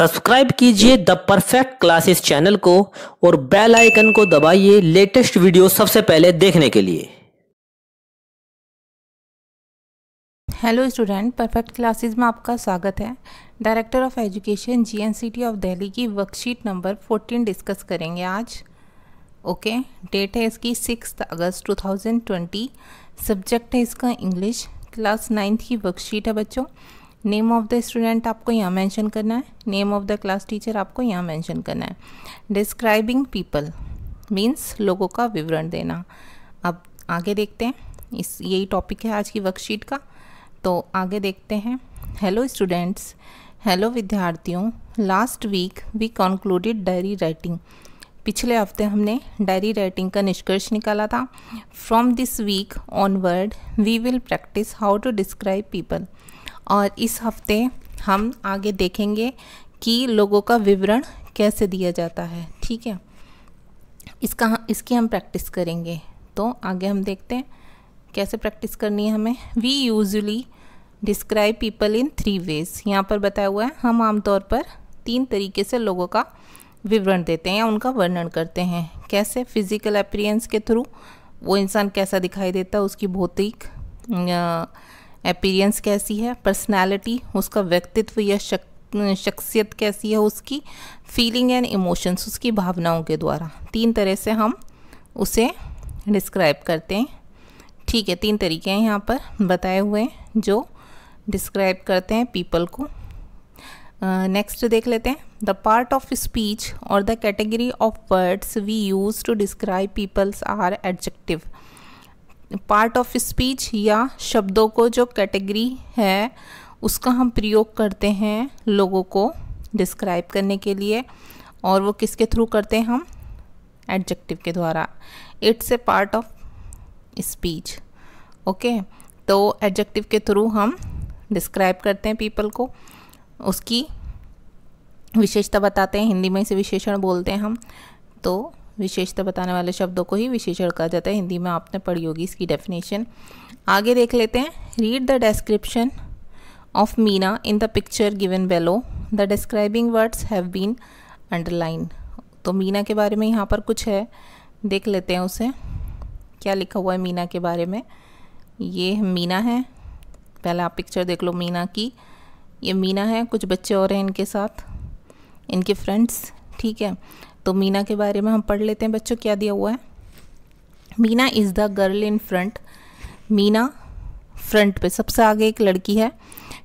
Subscribe कीजिए the perfect classes channel को और बेल आइकन को दबाइए लेटेस्ट वीडियो सबसे पहले देखने के लिए। हेलो स्टूडेंट, परफेक्ट क्लासेस में आपका स्वागत है। Director of education GNCT of Delhi की वर्कशीट नंबर 14 डिस्कस करेंगे आज। ओके, डेट है इसकी 6 अगस्त 2020। सब्जेक्ट है इसका इंग्लिश। क्लास 9th की वर्कशीट है बच्चों। नेम ऑफ द स्टूडेंट आपको यहाँ मेंशन करना है, name of the class teacher आपको यहाँ मेंशन करना है। डिस्क्राइबिंग पीपल मीन्स लोगों का विवरण देना। अब आगे देखते हैं, यही टॉपिक है आज की वर्कशीट का। तो आगे देखते हैं। हेलो स्टूडेंट्स, हेलो विद्यार्थियों। Last week we concluded diary writing. पिछले हफ्ते हमने डायरी राइटिंग का निष्कर्ष निकाला था। From this week onward we will practice how to describe people. और इस हफ्ते हम आगे देखेंगे कि लोगों का विवरण कैसे दिया जाता है। ठीक है, इसकी हम प्रैक्टिस करेंगे। तो आगे हम देखते हैं कैसे प्रैक्टिस करनी है हमें। We usually describe people in 3 ways. यहाँ पर बताया हुआ है हम आमतौर पर 3 तरीके से लोगों का विवरण देते हैं या उनका वर्णन करते हैं। कैसे? फिजिकल अपीयरेंस के थ्रू, वो इंसान कैसा दिखाई देता है, उसकी भौतिक अपीयरेंस कैसी है। पर्सनैलिटी, उसका व्यक्तित्व या शख्सियत कैसी है उसकी। फीलिंग एंड इमोशंस, उसकी भावनाओं के द्वारा। 3 तरह से हम उसे डिस्क्राइब करते हैं। ठीक है, 3 तरीके हैं यहाँ पर बताए हुए हैं जो डिस्क्राइब करते हैं पीपल को। नेक्स्ट देख लेते हैं। द पार्ट ऑफ स्पीच और the category of words we use to describe peoples are adjective. Part of speech या शब्दों को जो कैटेगरी है उसका हम प्रयोग करते हैं लोगों को डिस्क्राइब करने के लिए, और वो किसके थ्रू करते हैं हम? एडजेक्टिव के द्वारा। It's a part of speech. Okay, तो एडजेक्टिव के थ्रू हम डिस्क्राइब करते हैं पीपल को, उसकी विशेषता बताते हैं। हिंदी में इसे विशेषण बोलते हैं हम। तो विशेषता बताने वाले शब्दों को ही विशेषण कहा जाता है। हिंदी में आपने पढ़ी होगी इसकी डेफिनेशन। आगे देख लेते हैं। Read the description of Meena in the picture given below. The describing words have been underline. तो मीना के बारे में यहाँ पर कुछ है, देख लेते हैं उसे। क्या लिखा हुआ है मीना के बारे में? ये मीना है। पहले आप पिक्चर देख लो मीना की। ये मीना है, कुछ बच्चे और हैं इनके साथ, इनके फ्रेंड्स। ठीक है, तो मीना के बारे में हम पढ़ लेते हैं बच्चों। क्या दिया हुआ है? Meena is the girl in front. Meena front पे सबसे आगे एक लड़की है।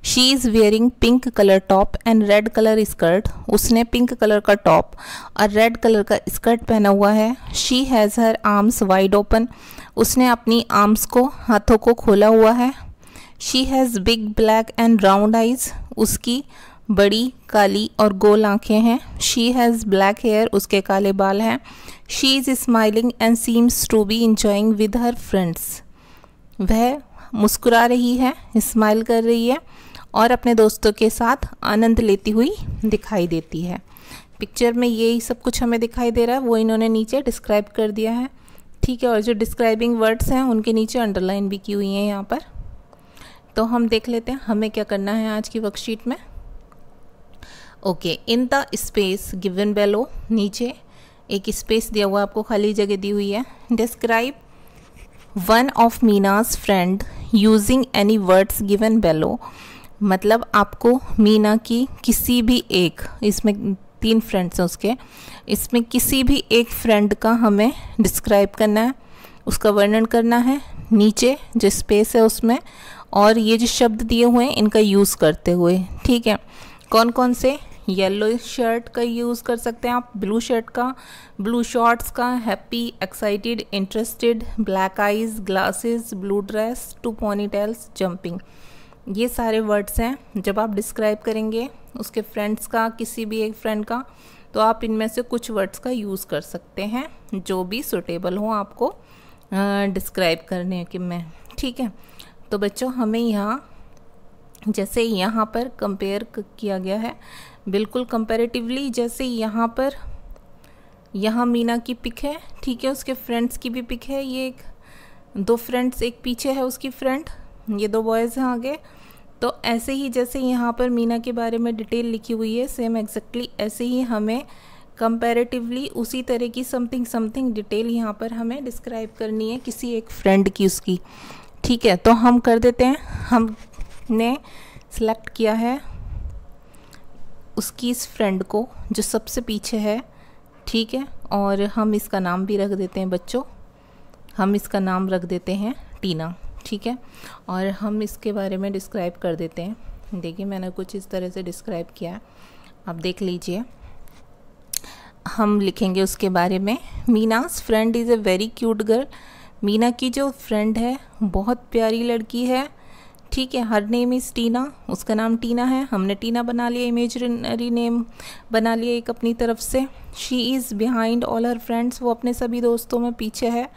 She is wearing pink colour top and red colour skirt. उसने पिंक कलर का टॉप और रेड कलर का स्कर्ट पहना हुआ है। She has her arms wide open. उसने अपनी आर्म्स को, हाथों को खोला हुआ है। She has big black and round eyes. उसकी बड़ी काली और गोल आंखें हैं। She has black hair. उसके काले बाल हैं। She is smiling and seems to be enjoying with her friends. वह मुस्कुरा रही है, स्माइल कर रही है और अपने दोस्तों के साथ आनंद लेती हुई दिखाई देती है। पिक्चर में यही सब कुछ हमें दिखाई दे रहा है, वो इन्होंने नीचे डिस्क्राइब कर दिया है। ठीक है, और जो डिस्क्राइबिंग वर्ड्स हैं उनके नीचे अंडरलाइन भी की हुई हैं यहाँ पर। तो हम देख लेते हैं हमें क्या करना है आज की वर्कशीट में। Okay, in the space given below, नीचे एक स्पेस दिया हुआ है आपको, खाली जगह दी हुई है। Describe one of Meena's friend using any words given below. मतलब आपको मीना की किसी भी एक, इसमें 3 फ्रेंड्स हैं उसके, इसमें किसी भी एक फ्रेंड का हमें डिस्क्राइब करना है, उसका वर्णन करना है नीचे जो स्पेस है उसमें, और ये जो शब्द दिए हुए हैं इनका यूज़ करते हुए। ठीक है, कौन कौन से? येलो शर्ट का यूज़ कर सकते हैं आप, ब्लू शर्ट का, ब्लू शॉर्ट्स का, happy, excited, interested, black eyes, glasses, blue dress, 2 ponytails, jumping. ये सारे वर्ड्स हैं। जब आप डिस्क्राइब करेंगे उसके फ्रेंड्स का, किसी भी एक फ्रेंड का, तो आप इनमें से कुछ वर्ड्स का यूज़ कर सकते हैं जो भी सुटेबल हो आपको डिस्क्राइब करने के में। ठीक है, तो बच्चों हमें यहाँ जैसे यहाँ पर कंपेयर किया गया है, बिल्कुल कंपैरेटिवली, जैसे यहाँ मीना की पिक है। ठीक है, उसके फ्रेंड्स की भी पिक है। ये 2 फ्रेंड्स, एक पीछे है उसकी फ्रेंड, ये 2 बॉयज़ हैं आगे। तो ऐसे ही जैसे यहाँ पर मीना के बारे में डिटेल लिखी हुई है, सेम एग्जैक्टली ऐसे ही हमें कंपैरेटिवली उसी तरह की समथिंग डिटेल यहाँ पर हमें डिस्क्राइब करनी है किसी एक फ्रेंड की उसकी। ठीक है, तो हम कर देते हैं। हमने सेलेक्ट किया है उसकी इस फ्रेंड को जो सबसे पीछे है। ठीक है, और हम इसका नाम भी रख देते हैं बच्चों, हम इसका नाम रख देते हैं टीना। ठीक है, और हम इसके बारे में डिस्क्राइब कर देते हैं। देखिए मैंने कुछ इस तरह से डिस्क्राइब किया है, आप देख लीजिए। हम लिखेंगे उसके बारे में, Meena's friend is a very cute girl. Meena की जो फ्रेंड है बहुत प्यारी लड़की है। ठीक है, हर नेम इज़ टीना, उसका नाम टीना है। हमने टीना बना लिया, इमेजिनरी नेम बना लिया एक अपनी तरफ से। She is behind all her friends, वो अपने सभी दोस्तों में पीछे है,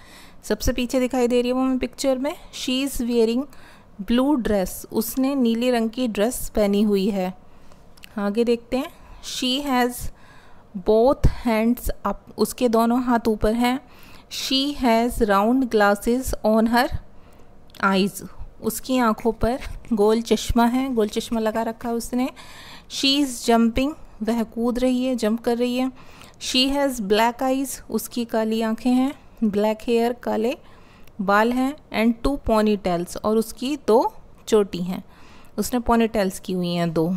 सबसे पीछे दिखाई दे रही है वो हमें पिक्चर में। She is wearing blue dress, उसने नीले रंग की ड्रेस पहनी हुई है। आगे देखते हैं। She has both hands up, उसके दोनों हाथ ऊपर हैं। She has round glasses on her eyes, उसकी आँखों पर गोल चश्मा है, गोल चश्मा लगा रखा है उसने। शी इज़ जंपिंग, वह कूद रही है, जंप कर रही है। शी हैज़ ब्लैक आइज़, उसकी काली आँखें हैं। ब्लैक हेयर, काले बाल हैं। एंड 2 पोनी टेल्स, और उसकी 2 चोटी हैं, उसने पोनी टेल्स की हुई हैं 2।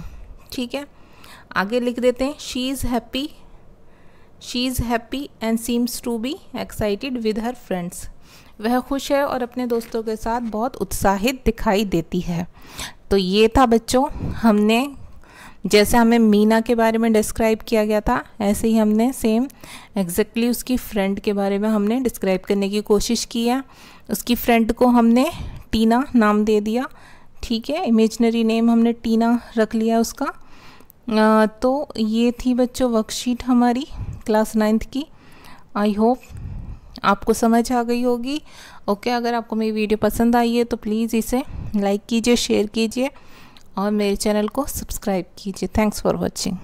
ठीक है, आगे लिख देते हैं। She is happy, she is happy and seems to be excited with her friends, वह खुश है और अपने दोस्तों के साथ बहुत उत्साहित दिखाई देती है। तो ये था बच्चों, हमने जैसे हमें मीना के बारे में डिस्क्राइब किया गया था ऐसे ही हमने सेम एग्जैक्टली उसकी फ्रेंड के बारे में हमने डिस्क्राइब करने की कोशिश की है। उसकी फ्रेंड को हमने टीना नाम दे दिया। ठीक है, इमेजिनरी नेम हमने टीना रख लिया उसका। तो ये थी बच्चों वर्कशीट हमारी क्लास 9th की। आई होप आपको समझ आ गई होगी। ओके, अगर आपको मेरी वीडियो पसंद आई है तो प्लीज़ इसे लाइक कीजिए, शेयर कीजिए और मेरे चैनल को सब्सक्राइब कीजिए। Thanks for watching.